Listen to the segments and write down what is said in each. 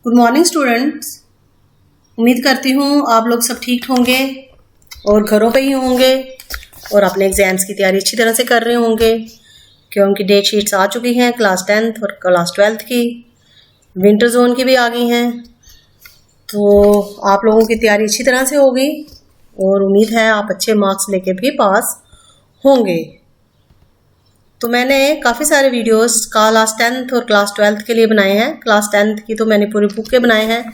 Good morning students. उम्मीद करती हूँ आप लोग सब ठीक होंगे और घरों पे ही होंगे और अपने एग्ज़ाम्स की तैयारी अच्छी तरह से कर रहे होंगे, क्योंकि डेट शीट्स आ चुकी हैं क्लास 10th और क्लास 12th की। विंटर जोन की भी आ गई हैं, तो आप लोगों की तैयारी अच्छी तरह से होगी और उम्मीद है आप अच्छे मार्क्स लेके भी पास होंगे। तो मैंने काफ़ी सारे वीडियोस क्लास 10th और क्लास 12th के लिए बनाए हैं। क्लास 10th की तो मैंने पूरी बुक के बनाए हैं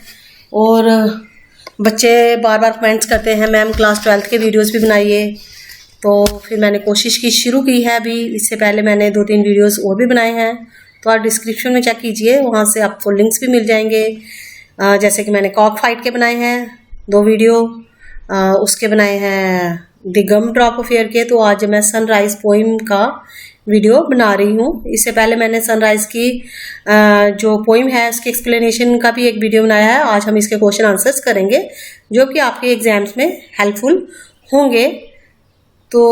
और बच्चे बार बार कमेंट्स करते हैं मैम क्लास 12th के वीडियोस भी बनाइए, तो फिर मैंने कोशिश की, शुरू की है अभी। इससे पहले मैंने 2-3 वीडियोस और भी बनाए हैं, तो आप डिस्क्रिप्शन में चेक कीजिए, वहाँ से आपको लिंक्स भी मिल जाएंगे। जैसे कि मैंने कॉक फाइट के बनाए हैं 2 वीडियो, उसके बनाए हैं the gum drop of air के। तो आज मैं सनराइज पोइम का वीडियो बना रही हूँ। इससे पहले मैंने सनराइज की जो पोइम है उसकी एक्सप्लेनेशन का भी एक वीडियो बनाया है। आज हम इसके क्वेश्चन आंसर्स करेंगे जो कि आपके एग्जाम्स में हेल्पफुल होंगे। तो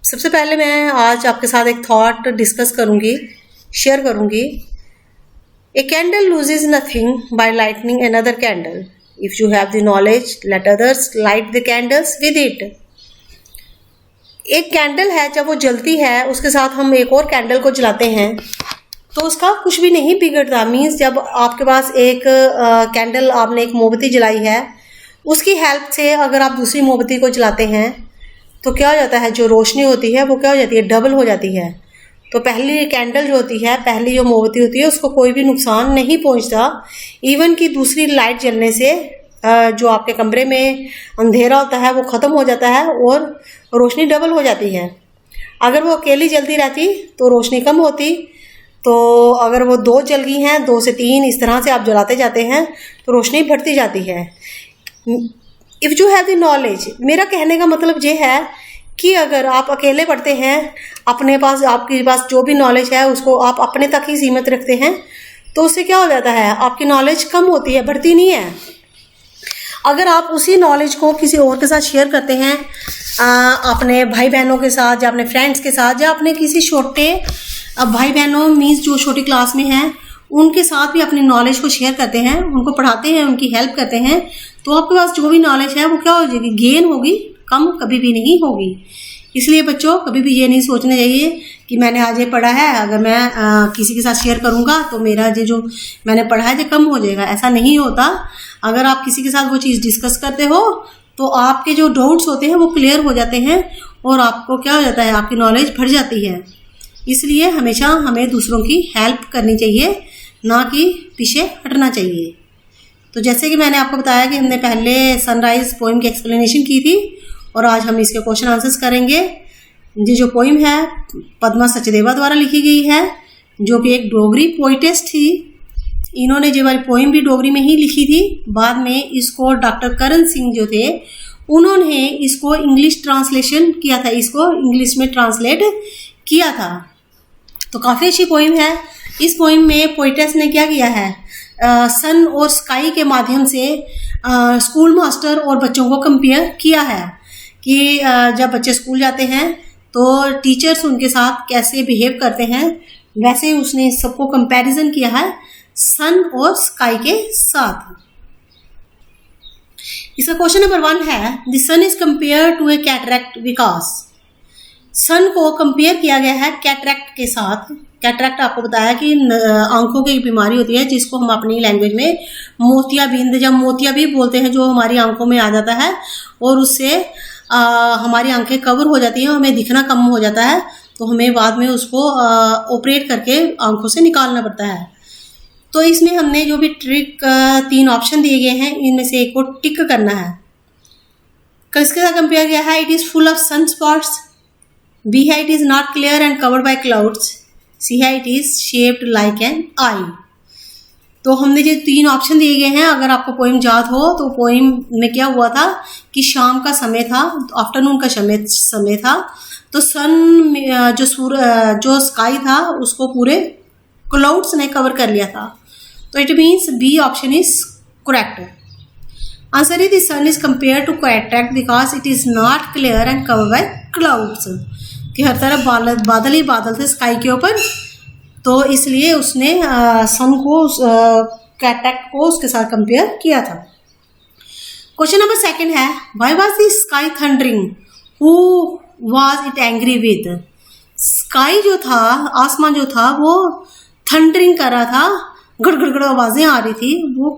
सबसे पहले मैं आज आपके साथ एक थॉट डिस्कस करूँगी, शेयर करूँगी। A candle loses nothing by lighting another candle. If you have the knowledge let others light the candles with it. एक कैंडल है, जब वो जलती है उसके साथ हम एक और कैंडल को जलाते हैं तो उसका कुछ भी नहीं बिगड़ता। मीन्स जब आपके पास एक कैंडल, आपने एक मोमबत्ती जलाई है, उसकी हेल्प से अगर आप दूसरी मोमबत्ती को जलाते हैं तो क्या हो जाता है, जो रोशनी होती है वो क्या हो जाती है, डबल हो जाती है। तो पहली कैंडल जो होती है, पहली जो मोमबत्ती होती है, उसको कोई भी नुकसान नहीं पहुंचता। इवन कि दूसरी लाइट जलने से जो आपके कमरे में अंधेरा होता है वो ख़त्म हो जाता है और रोशनी डबल हो जाती है। अगर वो अकेली जलती रहती तो रोशनी कम होती। तो अगर वो 2 जल गई हैं, 2 से 3 इस तरह से आप जलाते जाते हैं तो रोशनी बढ़ती जाती है। If you have the knowledge, मेरा कहने का मतलब ये है कि अगर आप अकेले पढ़ते हैं, अपने पास, आपके पास जो भी नॉलेज है उसको आप अपने तक ही सीमित रखते हैं, तो उससे क्या हो जाता है, आपकी नॉलेज कम होती है, बढ़ती नहीं है। अगर आप उसी नॉलेज को किसी और के साथ शेयर करते हैं, अपने भाई बहनों के साथ या अपने फ्रेंड्स के साथ, या अपने किसी छोटे भाई बहनों मीन्स जो छोटी क्लास में हैं उनके साथ भी अपनी नॉलेज को शेयर करते हैं, उनको पढ़ाते हैं, उनकी हेल्प करते हैं, तो आपके पास जो भी नॉलेज है वो क्या हो जाएगी, गेन होगी, कम कभी भी नहीं होगी। इसलिए बच्चों कभी भी ये नहीं सोचना चाहिए कि मैंने आज ये पढ़ा है, अगर मैं किसी के साथ शेयर करूंगा तो मेरा जो मैंने पढ़ा है ये कम हो जाएगा। ऐसा नहीं होता। अगर आप किसी के साथ वो चीज़ डिस्कस करते हो तो आपके जो डाउट्स होते हैं वो क्लियर हो जाते हैं और आपको क्या हो जाता है, आपकी नॉलेज बढ़ जाती है। इसलिए हमेशा हमें दूसरों की हेल्प करनी चाहिए, ना कि पीछे हटना चाहिए। तो जैसे कि मैंने आपको बताया कि हमने पहले सनराइज पोइम की एक्सप्लेनेशन की थी और आज हम इसके क्वेश्चन आंसर्स करेंगे। ये जो पोइम है पद्मा सचदेवा द्वारा लिखी गई है, जो कि एक डोगरी पोइटेस थी। इन्होंने ये वाली पोइम भी डोगरी में ही लिखी थी। बाद में इसको डॉक्टर करण सिंह जो थे उन्होंने इसको इंग्लिश ट्रांसलेशन किया था, इसको इंग्लिश में ट्रांसलेट किया था। तो काफ़ी अच्छी पोइम है। इस पोइम में पोइटेस ने क्या किया है, सन और स्काई के माध्यम से स्कूल मास्टर और बच्चों को कंपेयर किया है कि जब बच्चे स्कूल जाते हैं तो टीचर्स उनके साथ कैसे बिहेव करते हैं, वैसे उसने सबको कंपैरिजन किया है सन और स्काई के साथ। इसका क्वेश्चन नंबर 1 है, the sun is compare to a cataract because. Sun को कंपेयर किया गया है कैटरैक्ट के साथ। कैटरैक्ट आपको बताया कि आंखों की बीमारी होती है जिसको हम अपनी लैंग्वेज में मोतियाबिंद या मोतियाबिंद बोलते हैं, जो हमारी आंखों में आ जाता है और उससे हमारी आंखें कवर हो जाती हैं, हमें दिखना कम हो जाता है, तो हमें बाद में उसको ऑपरेट करके आंखों से निकालना पड़ता है। तो इसमें हमने जो भी ट्रिक 3 ऑप्शन दिए गए हैं, इनमें से एक को टिक करना है। किसके साथ कंपेयर किया है, it is full of sun spots. B है it is not clear and covered by clouds. C है it is shaped like an eye. तो हमने जो 3 ऑप्शन दिए गए हैं, अगर आपको पोइम याद हो तो पोइम में क्या हुआ था कि शाम का समय था, आफ्टरनून का समय था, तो सन जो स्काई था उसको पूरे क्लाउड्स ने कवर कर लिया था। तो it means B option is correct. Answer is the sun is compare to cataract because it is not clear and cover by clouds, कि हर तरफ बादल ही बादल थे स्काई के ऊपर, तो इसलिए उसने सन को कैटरेक्ट को उसके साथ कंपेयर किया था। क्वेश्चन नंबर सेकंड है, why was the sky thundering, who was it angry with. Sky जो था, आसमान जो था, वो थंडरिंग कर रहा था, गड़गड़गड़ आवाजें आ रही थी, वो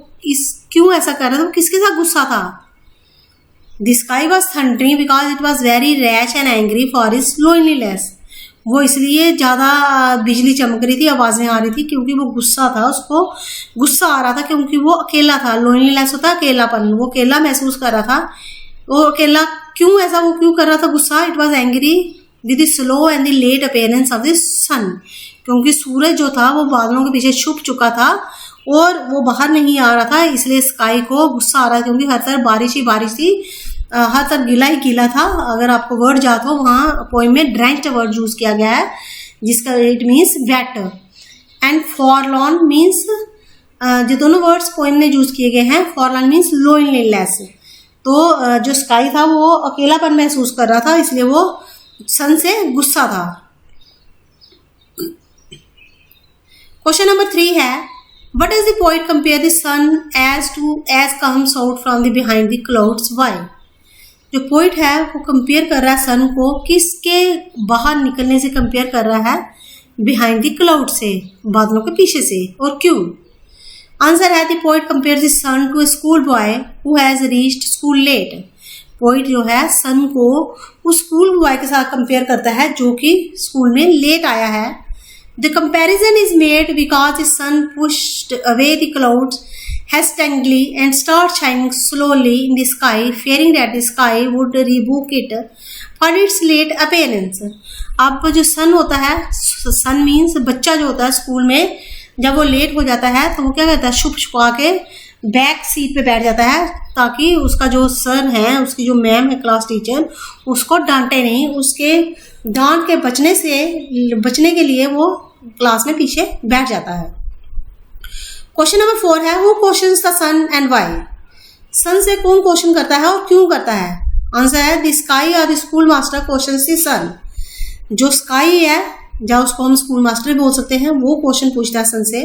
क्यों ऐसा कर रहा था, वो किसके साथ गुस्सा था। The sky was thundering because it was very rash and angry for his loneliness. वो इसलिए ज़्यादा बिजली चमक रही थी, आवाज़ें आ रही थी, क्योंकि वो गुस्सा था, उसको गुस्सा आ रहा था, क्योंकि वो अकेला था। लोनलीनेस होता है अकेलापन, वो अकेला महसूस कर रहा था। वो अकेला क्यों, ऐसा वो क्यों कर रहा था गुस्सा। It was angry with the slow and the late appearance of the sun, क्योंकि सूरज जो था वो बादलों के पीछे छुप चुका था और वो बाहर नहीं आ रहा था, इसलिए स्काई को गुस्सा आ रहा था, क्योंकि हर तरफ बारिश ही बारिश थी, हर तरफ गीला ही गीला था। अगर आपको वर्ड याद हो, वहाँ पोइम में ड्रेंच्ड वर्ड यूज किया गया है, जिसका it means wet, and forlorn means, जो दोनों वर्ड्स पोइम में यूज किए गए हैं, फॉरलॉर्न मीन्स लोनलीनेस। तो जो स्काई था वो अकेलापन महसूस कर रहा था, इसलिए वो सन से गुस्सा था। क्वेश्चन नंबर 3 है, What does the poet compare the sun as comes out from the behind the clouds? Why? जो पोइट है वो कंपेयर कर रहा है सन को किसके बाहर निकलने से कंपेयर कर रहा है, बिहाइंड द क्लाउड से, बादलों के पीछे से, और क्यों। आंसर है, the poet compare the sun to a school boy who has reached school late. Poet जो है सन को उस स्कूल बॉय के साथ कंपेयर करता है जो कि स्कूल में लेट आया है। The comparison is made because the sun pushed away the clouds hastily and started shining slowly in the sky, fearing that the sky would rebuke it for its late appearance. अब जो सन होता है, सन means बच्चा जो होता है school में, जब वो लेट हो जाता है तो वो क्या करता है, छुप छुपा के बैक सीट पे बैठ जाता है, ताकि उसका जो सर है, उसकी जो मैम है क्लास टीचर, उसको डांटे नहीं। उसके डांट के बचने के लिए वो क्लास में पीछे बैठ जाता है। क्वेश्चन नंबर 4 है, who questions the sun and why. Sun से कौन क्वेश्चन करता है और क्यों करता है। आंसर है, द स्काई और the school master questions the sun. जो स्काई है, या उसको हम स्कूल मास्टर भी बोल सकते हैं, वो क्वेश्चन पूछता है सन से।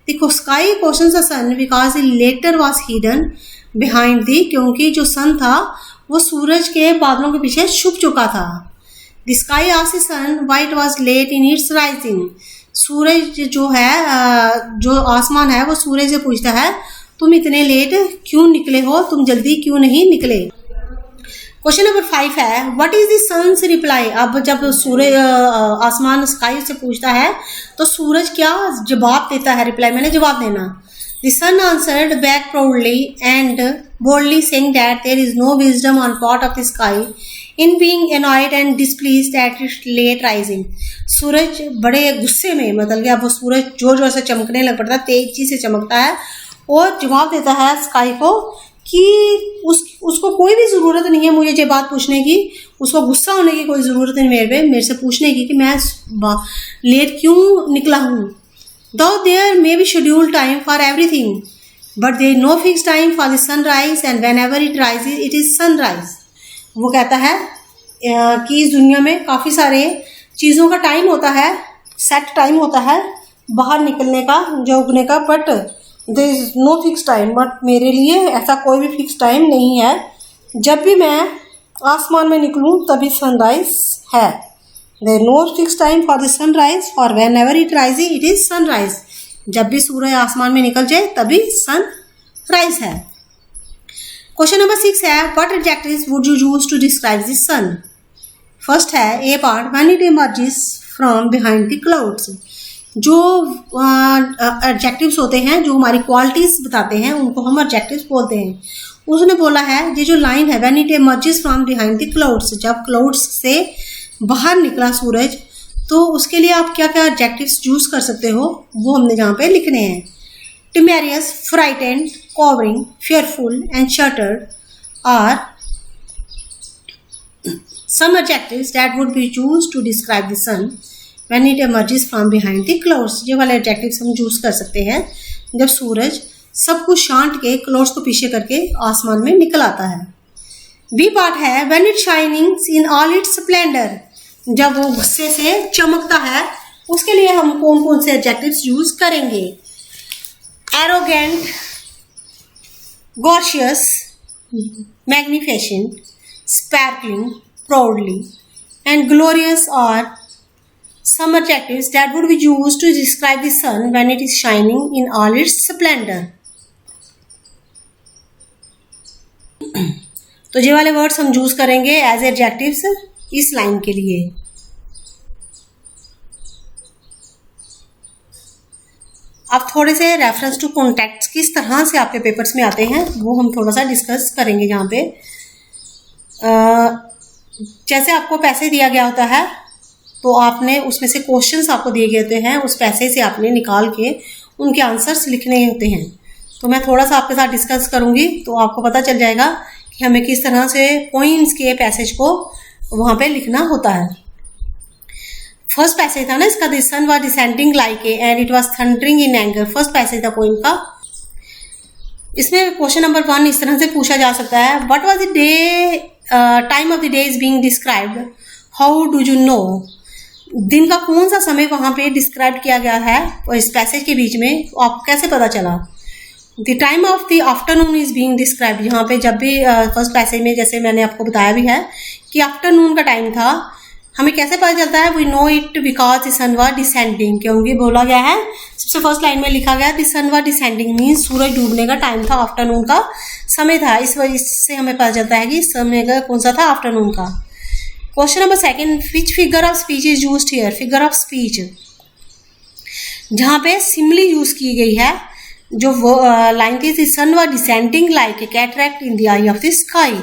The sky questions the sun because the letter was hidden behind the, क्योंकि जो सन था वो सूरज के बादलों के पीछे छुप चुका था। The sky asked the sun why it was late in its rising. सूरज जो है, जो आसमान है, वो सूरज से पूछता है, तुम इतने लेट क्यों निकले हो, तुम जल्दी क्यों नहीं निकले। क्वेश्चन नंबर 5 है, what is the sun's reply. अब जब सूरज आसमान स्काई से पूछता है तो सूरज क्या जवाब देता है, रिप्लाई मैंने जवाब देना। The sun answered back proudly and boldly, saying that there is no wisdom on part of the sky in being annoyed and displeased at its late rising. सूरज बड़े गुस्से में, मतलब कि अब वो सूरज जोर जोर से चमकने लग पड़ता है, तेजी से चमकता है और जवाब देता है स्काई को कि उसको कोई भी ज़रूरत नहीं है मुझे ये बात पूछने की, उसको गुस्सा होने की कोई ज़रूरत नहीं मेरे से पूछने की कि मैं लेट क्यों निकला हूँ। Though there may be scheduled time for everything, but there is no fixed time for the sunrise, and whenever it rises, it is sunrise. वो कहता है कि इस दुनिया में काफ़ी सारे चीज़ों का टाइम होता है, सेट टाइम होता है बाहर निकलने का, जो उगने का, but there is no fix time. But मेरे लिए ऐसा कोई भी फिक्स टाइम नहीं है, जब भी मैं आसमान में निकलूँ तभी सनराइज है। There is no fixed time for the sunrise, for whenever it rises, it is sunrise. जब भी सूरज आसमान में निकल जाए तभी सनराइज है। क्वेश्चन नंबर 6 है, what adjectives would you use to describe the sun? First है A part, when it emerges from behind the clouds. जो एडजेक्टिव्स होते हैं, जो हमारी क्वालिटीज बताते हैं, उनको हम एडजेक्टिव्स बोलते हैं। उसने बोला है, ये जो लाइन है, when it emerges from behind the clouds, जब क्लाउड्स से बाहर निकला सूरज, तो उसके लिए आप क्या क्या एडजेक्टिव्स यूज कर सकते हो, वो हमने यहाँ पे लिखने हैं। Timorous, frightened, cowering, fearful and shuttered are some adjectives that would be used to describe the sun when it emerges from behind the clouds. ये वाले एडजेक्टिव्स हम यूज कर सकते हैं जब सूरज सब कुछ शांत के क्लाउड्स को पीछे करके आसमान में निकल आता है। बी पार्ट है, when it shining in all its splendor, जब वो गुस्से से चमकता है, उसके लिए हम कौन कौन से एडजेक्टिव्स यूज करेंगे। arrogant, gorgeous, magnificent, sparkling, proudly, and glorious are some adjectives that would be used to describe the sun when it is shining in all its splendor. तो ये वाले वर्ड्स हम यूज करेंगे एज एडजेक्टिव्स इस line के लिए। अब थोड़े से रेफरेंस टू कॉन्टेक्ट किस तरह से आपके पेपर्स में आते हैं वो हम थोड़ा सा डिस्कस करेंगे। यहाँ पे जैसे आपको पैसे दिया गया होता है तो आपने उसमें से क्वेश्चंस आपको दिए गए होते हैं, उस पैसे से आपने निकाल के उनके आंसर्स लिखने होते हैं। तो मैं थोड़ा सा आपके साथ डिस्कस करूंगी तो आपको पता चल जाएगा कि हमें किस तरह से पॉइंट्स के पैसेज को वहां पे लिखना होता है। फर्स्ट पैसेज था ना इसका, the sun was descending like a and it was thundering in anger. First passage था पोइम का। इसमें क्वेश्चन नंबर 1 इस तरह से पूछा जा सकता है, what was the day time of the day is being described, how do you know. दिन का कौन सा समय वहां पे डिस्क्राइब किया गया है और इस पैसेज के बीच में, तो आपको कैसे पता चला। The time of the afternoon is being described. यहाँ पे जब भी फर्स्ट पैसेज में जैसे मैंने आपको बताया भी है कि आफ्टरनून का टाइम था, हमें कैसे पता चलता है, we know it because the sun was descending, क्योंकि बोला गया है सबसे फर्स्ट लाइन में लिखा गया the sun was descending means सूरज डूबने का टाइम था, आफ्टरनून का समय था। इस वजह से हमें पता चलता है कि समय का कौन सा था, आफ्टरनून का। Question number 2, which figure of speech is used here. Figure of speech जहाँ पे सिमली यूज की गई है, जो लाइन की sun was descending like a cataract in the eye of the sky.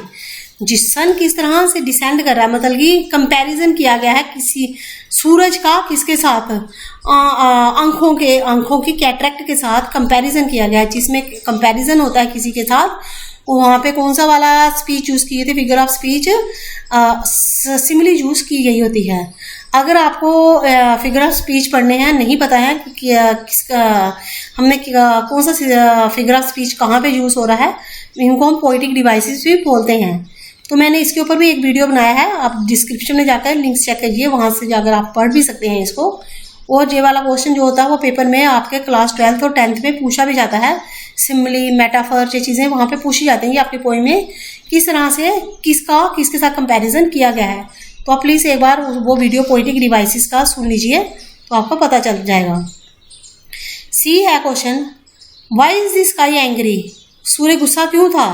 जिस सन किस तरह से डिसेंड कर रहा है, मतलब कि कंपैरिजन किया गया है किसी सूरज का किसके साथ, आंखों की कैटरैक्ट के साथ कंपैरिजन किया गया है। जिसमें कंपैरिजन होता है किसी के साथ, वहां पे कौन सा वाला स्पीच यूज की थी, figure of speech simile use की गई होती है। अगर आपको फिगर ऑफ स्पीच पढ़ने हैं, नहीं पता है कि हमने कौन सा फिगर ऑफ स्पीच कहाँ पे यूज हो रहा है, इनको हम पोएटिक डिवाइसेस भी बोलते हैं। तो मैंने इसके ऊपर भी एक वीडियो बनाया है, आप डिस्क्रिप्शन में जाकर लिंक्स चेक करिए, वहां से जाकर आप पढ़ भी सकते हैं इसको। और ये वाला क्वेश्चन जो होता है वो पेपर में आपके क्लास 12th और 10th में पूछा भी जाता है। सिमिली, मेटाफर, ये चीजें वहां पे पूछी जाती हैं कि आपके पोएम में किस तरह से किसके साथ कंपैरिजन किया गया है। तो आप प्लीज एक बार वो वीडियो पोएटिक डिवाइसेस का सुन लीजिए तो आपको पता चल जाएगा। सी है question, why is the sky angry. सूर्य गुस्सा क्यों था,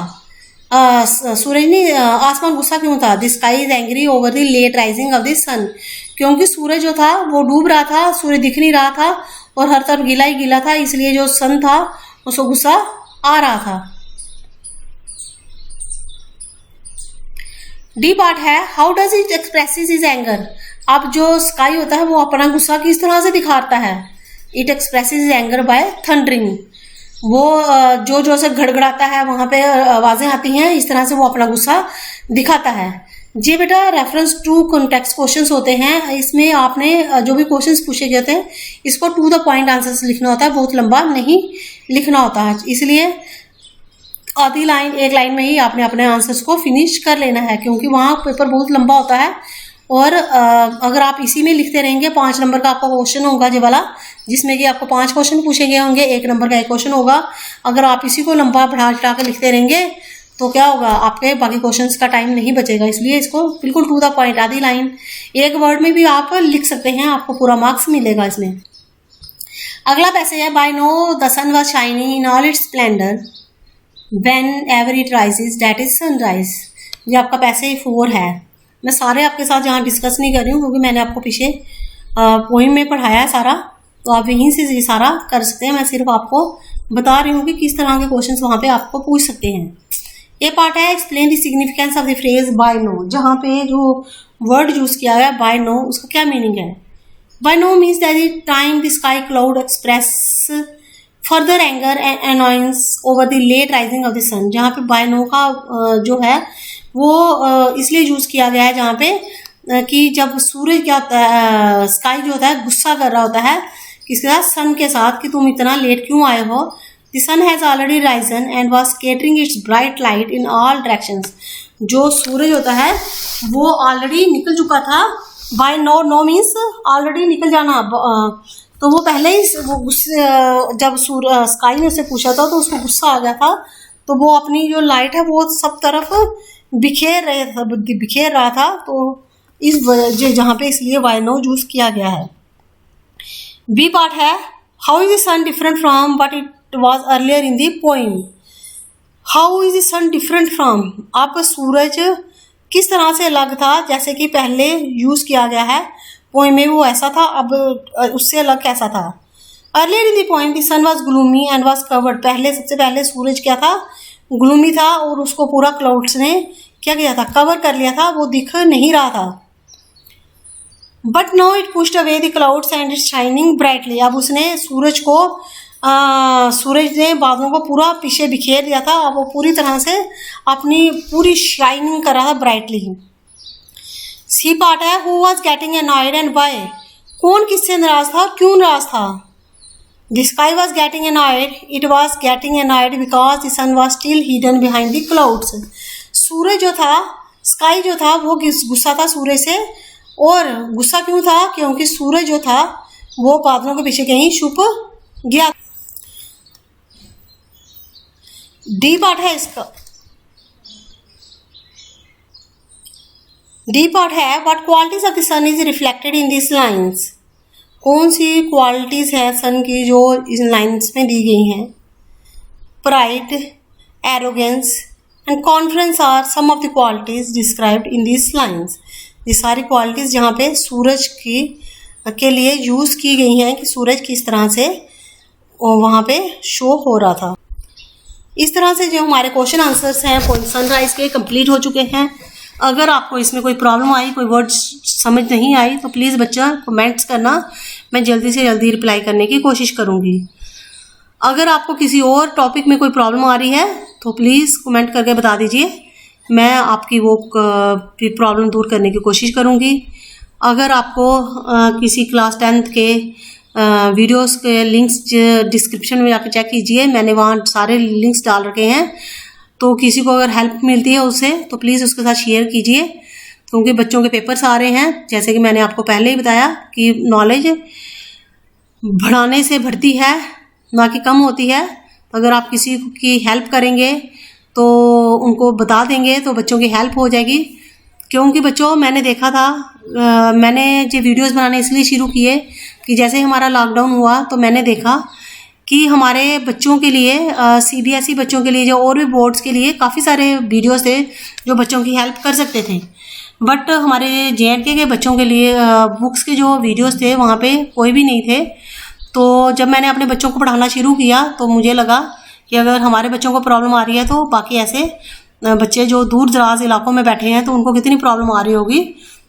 सूरज नहीं, आसमान गुस्सा क्यों था। The sky is angry over the late rising of the sun. क्योंकि सूरज जो था वो डूब रहा था, सूर्य दिख नहीं रहा था और हर तरफ गीला ही गीला था, इसलिए जो सन था उसको गुस्सा आ रहा था। डी पार्ट है, how does it expresses his anger. अब जो स्काई होता है वो अपना गुस्सा किस तरह से दिखाता है। It expresses his anger by thundering. वो जो से गड़गड़ाता है, वहां पे आवाजें आती हैं, इस तरह से वो अपना गुस्सा दिखाता है। जी बेटा, रेफरेंस टू कॉन्टेक्स्ट क्वेश्चंस होते हैं, इसमें आपने जो भी क्वेश्चंस पूछे गए थे इसको टू द पॉइंट आंसर्स लिखना होता है, बहुत लंबा नहीं लिखना होता है। इसलिए आधी लाइन, एक लाइन में ही आपने अपने आंसर्स को फिनिश कर लेना है, क्योंकि वहाँ पेपर बहुत लंबा होता है। और अगर आप इसी में लिखते रहेंगे, 5 नंबर का आपका क्वेश्चन होगा ये वाला, जिसमें कि आपको 5 क्वेश्चन पूछे गए होंगे, 1 नंबर का एक क्वेश्चन होगा। अगर आप इसी को लंबा बढ़ा चढ़ा कर लिखते रहेंगे तो क्या होगा, आपके बाकी क्वेश्चंस का टाइम नहीं बचेगा। इसलिए इसको बिल्कुल टू द पॉइंट, आधी लाइन, एक वर्ड में भी आप लिख सकते हैं, आपको पूरा मार्क्स मिलेगा इसमें। अगला पैसेज है, by noon the sun was shining in all its splendour whenever it rises that is sunrise. ये आपका पैसेज 4 है। मैं सारे आपके साथ यहाँ डिस्कस नहीं कर रही हूँ, क्योंकि मैंने आपको पीछे पोइम में पढ़ाया है सारा, तो आप यहीं से ये सारा कर सकते हैं। मैं सिर्फ आपको बता रही हूँ कि किस तरह के क्वेश्चंस वहाँ पे आपको पूछ सकते हैं। ये पार्ट है, explain the significance of the phrase by noon. जहाँ पे जो वर्ड यूज किया गया बाय नो, उसका क्या मीनिंग है। By no means that the time the sky cloud express further anger and annoyance over the late rising of the sun. जहाँ पे बाय नो का जो है वो इसलिए यूज किया गया है, जहाँ पे कि जब सूरज क्या होता है, स्काई जो होता है गुस्सा कर रहा होता है किसके साथ, सन के साथ, कि तुम इतना लेट क्यों आए हो। The sun has already risen and was scattering its bright light in all directions. जो सूरज होता है वो ऑलरेडी निकल चुका था। By no means ऑलरेडी निकल जाना, तो वो पहले ही जब स्काई ने उससे पूछा था तो उसको गुस्सा आ गया था, तो वो अपनी जो लाइट है वो सब तरफ बिखेर रहा था। तो इस जहाँ पे इसलिए वाई नो यूज किया गया है। बी पार्ट है, how is the sun different from what it was earlier in the poem. How is the sun different from, अब सूरज किस तरह से अलग था जैसे कि पहले यूज किया गया है पोइम में वो ऐसा था, अब उससे अलग कैसा था। Earlier in the poem the sun was gloomy and was covered, पहले सबसे पहले सूरज क्या था, ग्लूमी था और उसको पूरा क्लाउड्स ने क्या किया था, कवर कर लिया था, वो दिख नहीं रहा था। But now it pushed away the clouds and it's shining brightly, अब उसने सूरज ने बादलों को पूरा पीछे बिखेर दिया था, अब वो पूरी तरह से अपनी पूरी शाइनिंग कर रहा था ब्राइटली। सी पार्ट है, who was getting annoyed and why, कौन किससे नाराज था और क्यों नाराज था। The sky was getting annoyed, it was getting annoyed because the sun was still hidden behind the clouds. सूरज जो था, स्काई जो था वो गुस्सा था सूरज से, और गुस्सा क्यों था, क्योंकि सूरज जो था वो बादलों के पीछे कहीं छुप गया। डी पार्ट है इसका, डी पार्ट है, what qualities of the sun is reflected in this lines, कौन सी क्वालिटीज है सन की जो इस लाइन्स में दी गई हैं। Pride, arrogance and confidence are some of the qualities described in this lines. ये सारी क्वालिटीज जहाँ पे सूरज के लिए यूज की गई हैं कि सूरज किस तरह से वहाँ पे शो हो रहा था। इस तरह से जो हमारे क्वेश्चन आंसर्स हैं सनराइज के कंप्लीट हो चुके हैं। अगर आपको इसमें कोई प्रॉब्लम आई, कोई वर्ड समझ नहीं आई, तो प्लीज़ बच्चा कमेंट्स करना, मैं जल्दी से जल्दी रिप्लाई करने की कोशिश करूँगी। अगर आपको किसी और टॉपिक में कोई प्रॉब्लम आ रही है तो प्लीज़ कमेंट करके बता दीजिए, मैं आपकी वो प्रॉब्लम दूर करने की कोशिश करूँगी। अगर आपको किसी क्लास 10th के वीडियोस के लिंक्स डिस्क्रिप्शन में जाकर चेक कीजिए, मैंने वहाँ सारे लिंक्स डाल रखे हैं, तो किसी को अगर हेल्प मिलती है उससे तो प्लीज़ उसके साथ शेयर कीजिए, क्योंकि बच्चों के पेपर्स आ रहे हैं। जैसे कि मैंने आपको पहले ही बताया कि नॉलेज बढ़ाने से बढ़ती है, ना कि कम होती है। अगर आप किसी की हेल्प करेंगे तो उनको बता देंगे तो बच्चों की हेल्प हो जाएगी। क्योंकि बच्चों मैंने देखा था, मैंने जो वीडियोस बनाने इसलिए शुरू किए कि जैसे हमारा लॉकडाउन हुआ तो मैंने देखा कि हमारे बच्चों के लिए CBSE बच्चों के लिए जो और भी बोर्ड्स के लिए काफ़ी सारे वीडियोस थे जो बच्चों की हेल्प कर सकते थे, बट हमारे JNK के बच्चों के लिए बुक्स के जो वीडियोस थे वहाँ पे कोई भी नहीं थे। तो जब मैंने अपने बच्चों को पढ़ाना शुरू किया तो मुझे लगा कि अगर हमारे बच्चों को प्रॉब्लम आ रही है तो बाकी ऐसे बच्चे जो दूर दराज इलाकों में बैठे हैं तो उनको कितनी प्रॉब्लम आ रही होगी।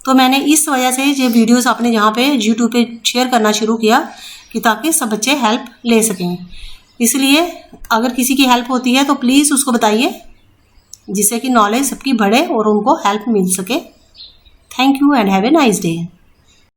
तो मैंने इस वजह से ये वीडियोस अपने यहाँ पे YouTube पे शेयर करना शुरू किया कि ताकि सब बच्चे हेल्प ले सकें। इसलिए अगर किसी की हेल्प होती है तो प्लीज़ उसको बताइए, जिससे कि नॉलेज सबकी बढ़े और उनको हेल्प मिल सके। Thank you and have a nice day.